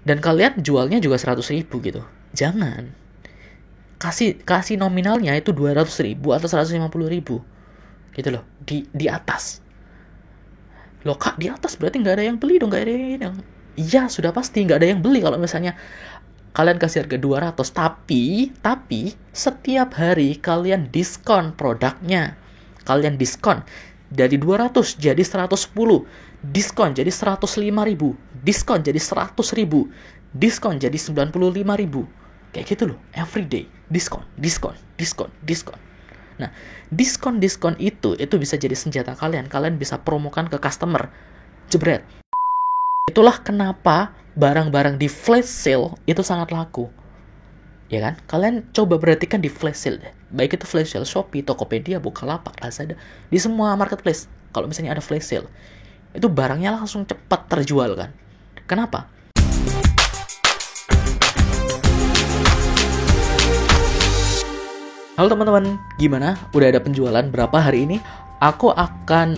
Dan kalian jualnya juga 100.000 gitu. Jangan. Kasih nominalnya itu 200.000 atau 150.000 gitu loh, di atas. Loh kak, di atas berarti nggak ada yang beli dong, nggak ada yang... Iya, sudah pasti nggak ada yang beli kalau misalnya kalian kasih harga 200, tapi setiap hari kalian diskon produknya. Kalian diskon dari 200 jadi 110, diskon jadi 105.000, diskon jadi 100.000, diskon jadi 95.000. Kayak gitu loh, everyday diskon. Nah, diskon itu bisa jadi senjata kalian. Kalian bisa promokan ke customer. Jebret. Itulah kenapa barang-barang di flash sale itu sangat laku. Ya kan? Kalian coba perhatikan di flash sale deh. Baik itu flash sale Shopee, Tokopedia, Bukalapak, Lazada, di semua marketplace. Kalau misalnya ada flash sale, itu barangnya langsung cepat terjual kan? Kenapa? Halo teman-teman, gimana? Udah ada penjualan berapa hari ini? Aku akan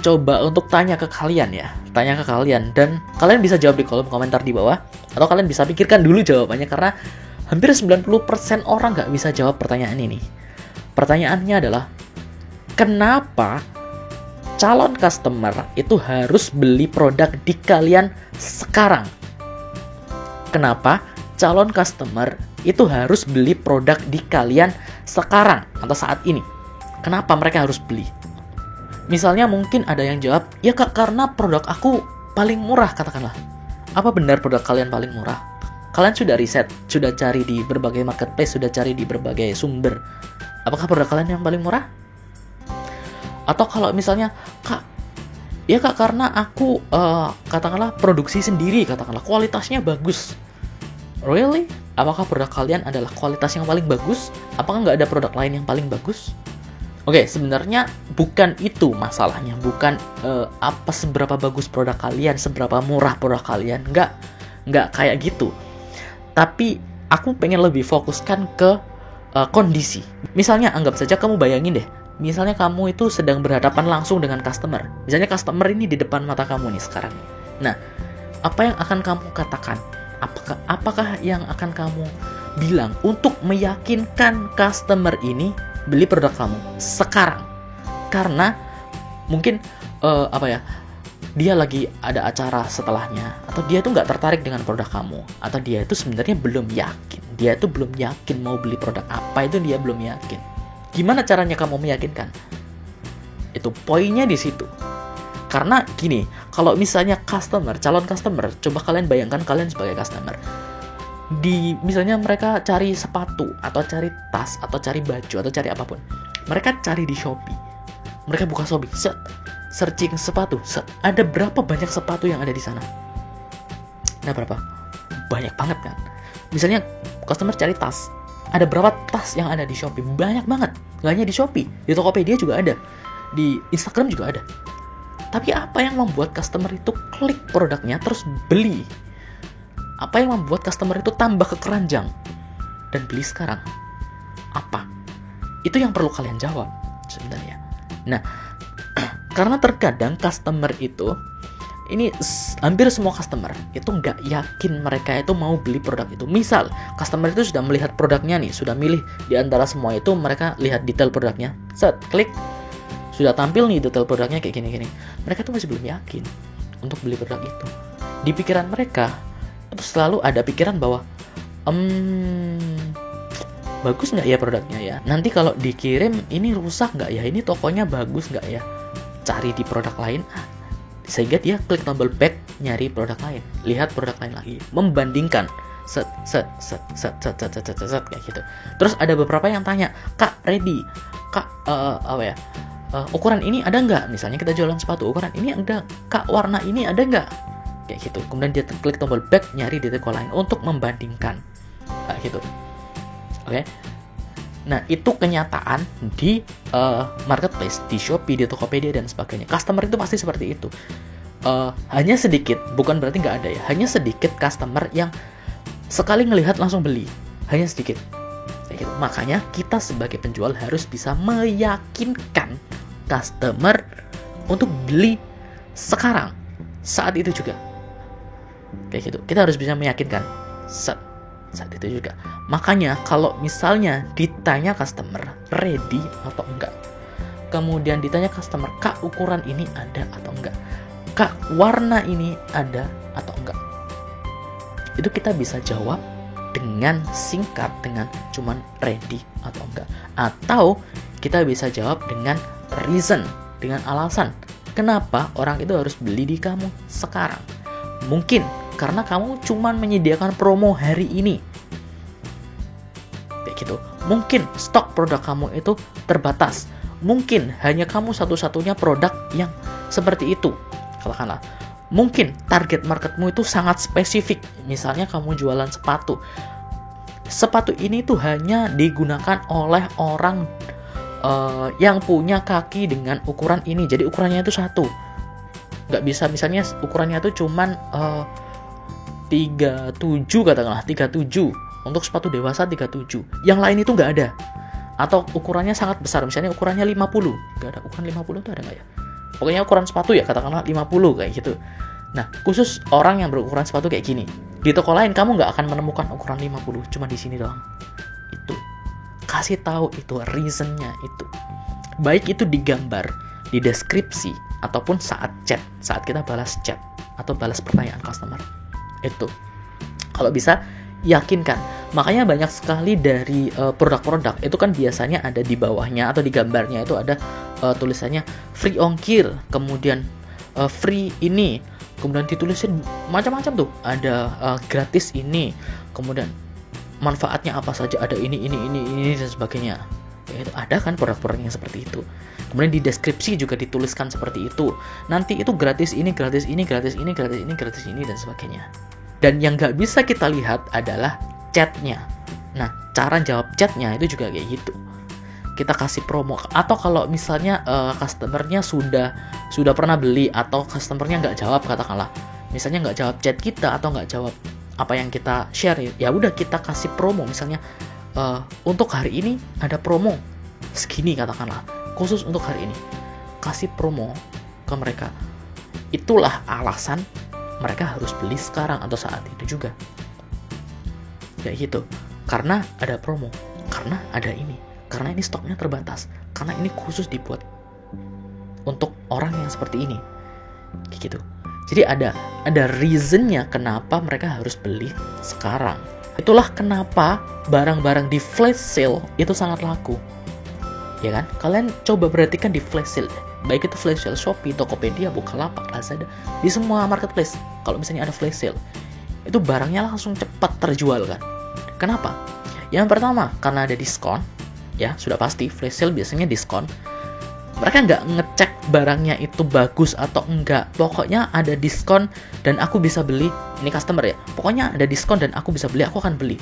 coba untuk tanya ke kalian ya. Tanya ke kalian, dan kalian bisa jawab di kolom komentar di bawah. Atau kalian bisa pikirkan dulu jawabannya, karena hampir 90% orang nggak bisa jawab pertanyaan ini. Pertanyaannya adalah, kenapa calon customer itu harus beli produk di kalian sekarang? Kenapa calon customer itu harus beli produk di kalian sekarang atau saat ini? Kenapa mereka harus beli? Misalnya mungkin ada yang jawab, ya kak, karena produk aku paling murah, katakanlah. Apa benar produk kalian paling murah? Kalian sudah riset, sudah cari di berbagai marketplace, sudah cari di berbagai sumber. Apakah produk kalian yang paling murah? Atau kalau misalnya, kak, ya kak, karena aku katakanlah produksi sendiri, katakanlah kualitasnya bagus. Really? Apakah produk kalian adalah kualitas yang paling bagus? Apakah nggak ada produk lain yang paling bagus? Oke, sebenarnya bukan itu masalahnya. Bukan apa seberapa bagus produk kalian, seberapa murah produk kalian. Nggak kayak gitu. Tapi aku pengen lebih fokuskan ke kondisi. Misalnya anggap saja kamu bayangin deh. Misalnya kamu itu sedang berhadapan langsung dengan customer. Misalnya customer ini di depan mata kamu nih sekarang. Nah, apa yang akan kamu katakan? Apakah yang akan kamu bilang untuk meyakinkan customer ini beli produk kamu sekarang? Karena mungkin dia lagi ada acara setelahnya, atau dia tuh nggak tertarik dengan produk kamu, atau dia itu sebenarnya belum yakin mau beli produk apa, itu dia belum yakin. Gimana caranya kamu meyakinkan? Itu poinnya di situ. Karena gini, kalau misalnya calon customer, coba kalian bayangkan kalian sebagai customer. Misalnya mereka cari sepatu, atau cari tas, atau cari baju, atau cari apapun. Mereka cari di Shopee. Mereka buka Shopee, searching sepatu, ada berapa banyak sepatu yang ada di sana? Nah, berapa? Banyak banget kan? Misalnya customer cari tas, ada berapa tas yang ada di Shopee? Banyak banget. Gak hanya di Shopee, di Tokopedia juga ada, di Instagram juga ada. Tapi apa yang membuat customer itu klik produknya terus beli? Apa yang membuat customer itu tambah ke keranjang dan beli sekarang? Apa? Itu yang perlu kalian jawab sebenarnya. Nah, karena terkadang customer itu, ini hampir semua customer itu nggak yakin mereka itu mau beli produk itu. Misal, customer itu sudah melihat produknya nih, sudah milih di antara semua itu, mereka lihat detail produknya, klik, sudah tampil nih detail produknya kayak gini-gini. Mereka tuh masih belum yakin untuk beli produk itu. Di pikiran mereka itu selalu ada pikiran bahwa bagus nggak ya produknya ya? Nanti kalau dikirim ini rusak nggak ya? Ini tokonya bagus nggak ya? Cari di produk lain, sehingga dia klik tombol back, nyari produk lain, lihat produk lain lagi, membandingkan, kayak gitu. Terus ada beberapa yang tanya, kak, ready, kak, ukuran ini ada nggak? Misalnya kita jualan sepatu, ukuran ini ada, kak, warna ini ada nggak? Kayak gitu. Kemudian dia klik tombol back, nyari di toko lain untuk membandingkan, kayak gitu. Oke. Nah, itu kenyataan di marketplace, di Shopee, di Tokopedia, dan sebagainya. Customer itu pasti seperti itu. Hanya sedikit, bukan berarti nggak ada ya, hanya sedikit customer yang sekali ngelihat langsung beli. Hanya sedikit. Kayak gitu. Makanya kita sebagai penjual harus bisa meyakinkan customer untuk beli sekarang, saat itu juga. Kayak gitu. Kita harus bisa meyakinkan. Saat itu juga. Makanya kalau misalnya ditanya customer ready atau enggak, kemudian ditanya customer, Kak ukuran ini ada atau enggak, Kak warna ini ada atau enggak, itu kita bisa jawab dengan singkat, dengan cuman ready atau enggak. Atau kita bisa jawab dengan reason, dengan alasan kenapa orang itu harus beli di kamu sekarang. Mungkin karena kamu cuman menyediakan promo hari ini, kayak gitu. Mungkin stok produk kamu itu terbatas, mungkin hanya kamu satu-satunya produk yang seperti itu, katakanlah. Mungkin target marketmu itu sangat spesifik, misalnya kamu jualan sepatu ini tuh hanya digunakan oleh orang yang punya kaki dengan ukuran ini, jadi ukurannya itu satu, nggak bisa misalnya ukurannya itu cuman 37 katakanlah, 37 untuk sepatu dewasa, 37 yang lain itu nggak ada. Atau ukurannya sangat besar, misalnya ukurannya 50, nggak ada. Ukuran 50 itu ada nggak ya? Pokoknya ukuran sepatu ya katakanlah 50 kayak gitu. Nah khusus orang yang berukuran sepatu kayak gini, di toko lain kamu nggak akan menemukan ukuran 50, cuma di sini doang. Itu kasih tahu, itu reasonnya itu, baik itu digambar, di deskripsi, ataupun saat chat, saat kita balas chat atau balas pertanyaan customer. Itu kalau bisa yakinkan. Makanya banyak sekali dari produk-produk itu kan biasanya ada di bawahnya atau di gambarnya itu ada tulisannya free ongkir, kemudian free ini, kemudian ditulisin macam-macam tuh, ada gratis ini, kemudian manfaatnya apa saja, ada ini dan sebagainya. Ya, itu ada kan produk-produk yang seperti itu. Kemudian di deskripsi juga dituliskan seperti itu. Nanti itu gratis ini, gratis ini, gratis ini, gratis ini, gratis ini dan sebagainya. Dan yang nggak bisa kita lihat adalah chatnya. Nah, cara jawab chatnya itu juga kayak gitu. Kita kasih promo, atau kalau misalnya customernya sudah pernah beli, atau customernya nggak jawab katakanlah, misalnya nggak jawab chat kita atau nggak jawab apa yang kita share, ya udah kita kasih promo, misalnya untuk hari ini ada promo segini katakanlah, khusus untuk hari ini, kasih promo ke mereka. Itulah alasan mereka harus beli sekarang atau saat itu juga. Kayak gitu. Karena ada promo, karena ada ini, karena ini stoknya terbatas, karena ini khusus dibuat untuk orang yang seperti ini. Kayak gitu. Jadi ada reasonnya kenapa mereka harus beli sekarang. Itulah kenapa barang-barang di flash sale itu sangat laku. Ya kan? Kalian coba perhatikan di flash sale. Baik itu flash sale Shopee, Tokopedia, Bukalapak, Lazada, di semua marketplace. Kalau misalnya ada flash sale, itu barangnya langsung cepat terjual kan? Kenapa? Yang pertama, karena ada diskon. Ya, sudah pasti flash sale biasanya diskon. Mereka nggak ngecek barangnya itu bagus atau enggak. Pokoknya ada diskon dan aku bisa beli. Ini customer ya. Pokoknya ada diskon dan aku bisa beli, aku akan beli.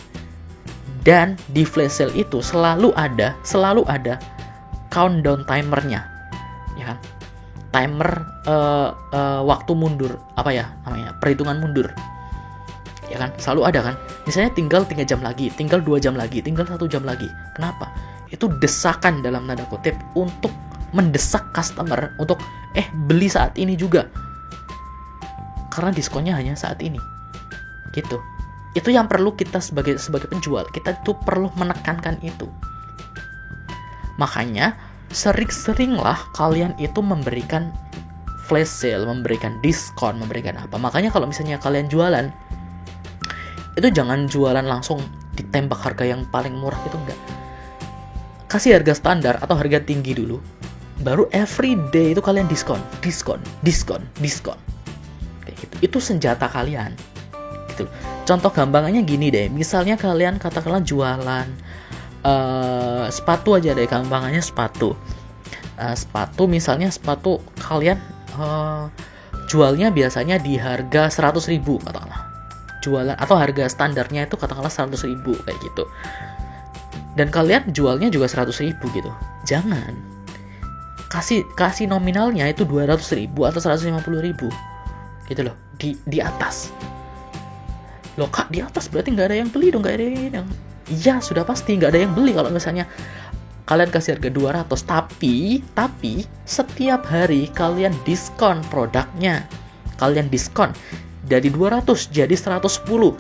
Dan di flash sale itu selalu ada countdown timernya. Ya kan? Timer waktu mundur, apa ya namanya, perhitungan mundur, ya kan, selalu ada kan, misalnya tinggal 3 jam lagi, tinggal 2 jam lagi, tinggal 1 jam lagi. Kenapa? Itu desakan dalam tanda kutip untuk mendesak customer untuk beli saat ini juga, karena diskonnya hanya saat ini gitu. Itu yang perlu kita sebagai penjual, kita itu perlu menekankan itu. Makanya sering-seringlah kalian itu memberikan flash sale, memberikan diskon, memberikan apa. Makanya kalau misalnya kalian jualan, itu jangan jualan langsung ditembak harga yang paling murah, itu enggak. Kasih harga standar atau harga tinggi dulu, baru every day itu kalian diskon. Kayak gitu. Itu senjata kalian. Gitu. Contoh gampangannya gini deh, misalnya kalian katakanlah jualan sepatu aja deh, gampangannya sepatu. Sepatu misalnya, sepatu kalian jualnya biasanya di harga 100.000 katakanlah. Jualan atau harga standarnya itu katakanlah 100.000 kayak gitu. Dan kalian jualnya juga 100.000 gitu. Jangan. Kasih nominalnya itu 200.000 atau 150.000. Gitu loh, di atas. Loh Kak, di atas berarti nggak ada yang beli dong, nggak ada yang... Iya, sudah pasti nggak ada yang beli kalau misalnya kalian kasih harga 200, tapi setiap hari kalian diskon produknya. Kalian diskon. dari 200 jadi 110,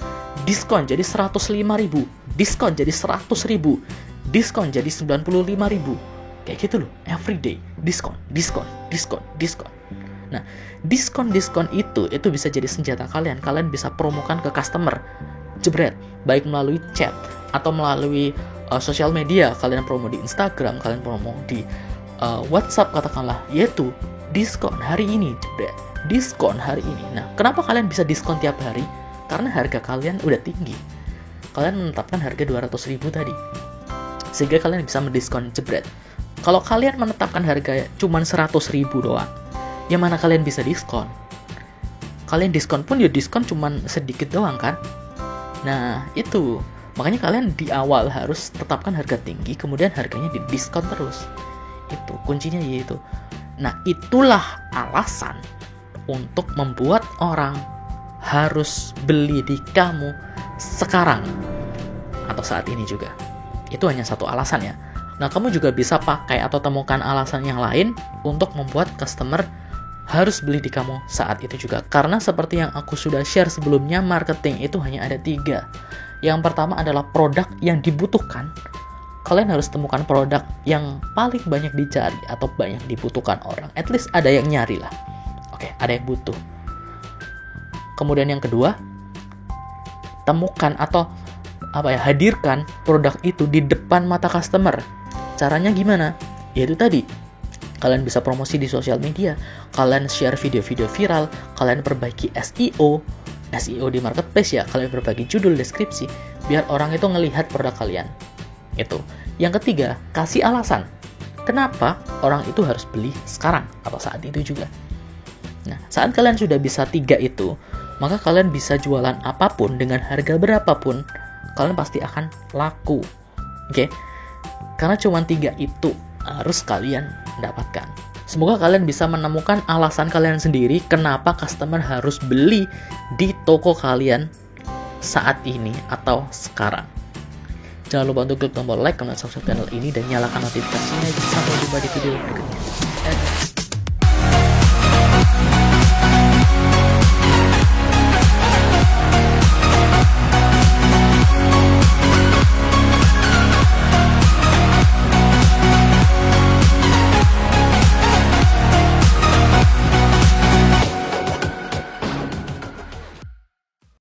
diskon jadi 105.000, diskon jadi 100.000, diskon jadi 95.000. Kayak gitu loh, everyday diskon, diskon, diskon, diskon. Nah, diskon-diskon itu bisa jadi senjata kalian. Kalian bisa promokan ke customer, jebret, baik melalui chat atau melalui sosial media. Kalian promo di Instagram, kalian promo di WhatsApp katakanlah, yaitu diskon hari ini, jebret, diskon hari ini. Nah, kenapa kalian bisa diskon tiap hari? Karena harga kalian udah tinggi. Kalian menetapkan harga 200.000 tadi, sehingga kalian bisa mendiskon, jebret. Kalau kalian menetapkan harga cuma 100.000 doang, yang mana kalian bisa diskon? Kalian diskon pun ya diskon cuman sedikit doang kan? Nah, itu. Makanya kalian di awal harus tetapkan harga tinggi, kemudian harganya didiskon terus. Itu kuncinya yaitu. Nah, itulah alasan untuk membuat orang harus beli di kamu sekarang atau saat ini juga. Itu hanya satu alasan ya. Nah, kamu juga bisa pakai atau temukan alasan yang lain untuk membuat customer harus beli di kamu saat itu juga. Karena seperti yang aku sudah share sebelumnya, marketing itu hanya ada 3. Yang pertama adalah produk yang dibutuhkan. Kalian harus temukan produk yang paling banyak dicari atau banyak dibutuhkan orang. At least ada yang nyari lah. Oke, ada yang butuh. Kemudian yang kedua, temukan atau hadirkan produk itu di depan mata customer. Caranya gimana? Yaitu tadi, kalian bisa promosi di sosial media, kalian share video-video viral, kalian perbaiki SEO di marketplace ya, kalian perbaiki judul, deskripsi, biar orang itu ngelihat produk kalian. Itu. Yang ketiga, kasih alasan. Kenapa orang itu harus beli sekarang atau saat itu juga. Nah, saat kalian sudah bisa 3 itu, maka kalian bisa jualan apapun dengan harga berapapun, kalian pasti akan laku. Oke? Karena cuma 3 itu harus kalian dapatkan. Semoga kalian bisa menemukan alasan kalian sendiri kenapa customer harus beli di toko kalian saat ini atau sekarang. Jangan lupa untuk klik tombol like, comment, subscribe channel ini dan nyalakan notifikasinya. Sampai jumpa di video berikutnya.